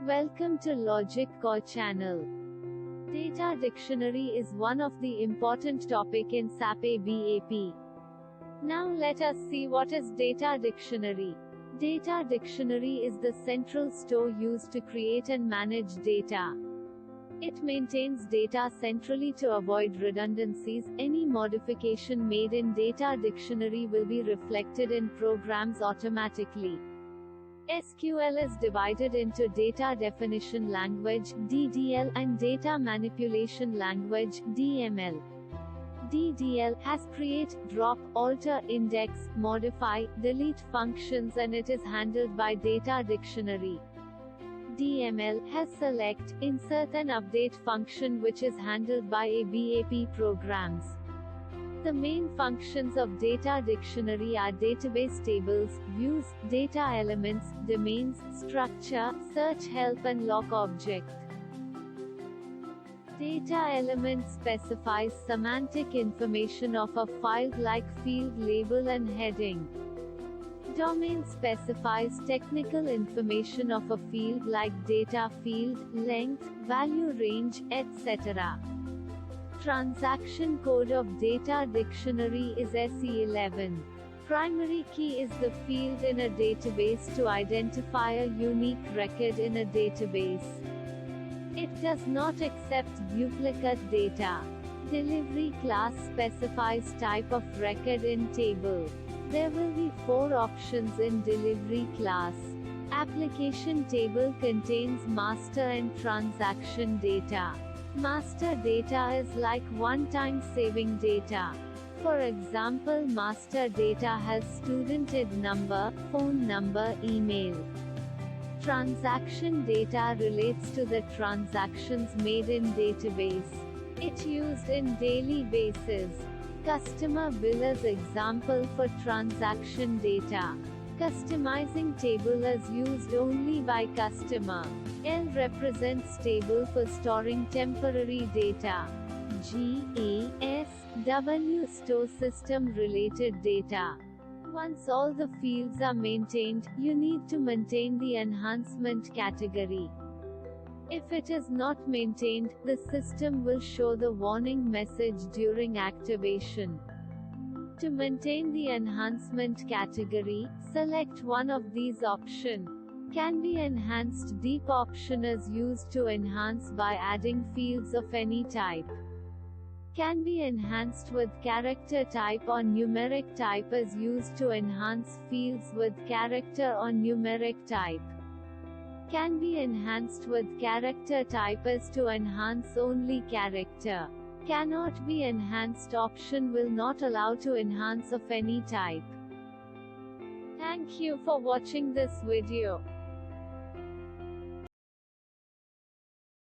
Welcome to Logic Core channel. Data dictionary is one of the important topic in SAP ABAP. Now let us see what is data dictionary. Data dictionary is the central store used to create and manage data. It maintains data centrally to avoid redundancies. Any modification made in data dictionary will be reflected in programs automatically. SQL is divided into data definition language (DDL) and data manipulation language (DML). DDL has create, drop, alter, index, modify, delete functions and it is handled by data dictionary. DML has select, insert and update function which is handled by ABAP programs. The main functions of data dictionary are database tables, views, data elements, domains, structure, search help and lock object. Data element specifies semantic information of a file like field label and heading. Domain specifies technical information of a field like data field, length, value range, etc. Transaction code of data dictionary is SE11. Primary key is the field in a database to identify a unique record in a database. It does not accept duplicate data. Delivery class specifies type of record in table. There will be 4 options in delivery class. Application table contains master and transaction data. Master data is like one-time saving data. For example, master data has student ID number, phone number, email. Transaction data relates to the transactions made in database. It used in daily basis. Customer bill is example for transaction data. Customizing table is used only by customer. L represents table for storing temporary data. GASW store system related data. Once all the fields are maintained, you need to maintain the enhancement category. If it is not maintained, the system will show the warning message during activation. To maintain the enhancement category, select one of these options. Can be enhanced. Deep option is used to enhance by adding fields of any type. Can be enhanced with character type or numeric type is used to enhance fields with character or numeric type. Can be enhanced with character type is to enhance only character. Cannot be enhanced option will not allow to enhance of any type. Thank you for watching this video.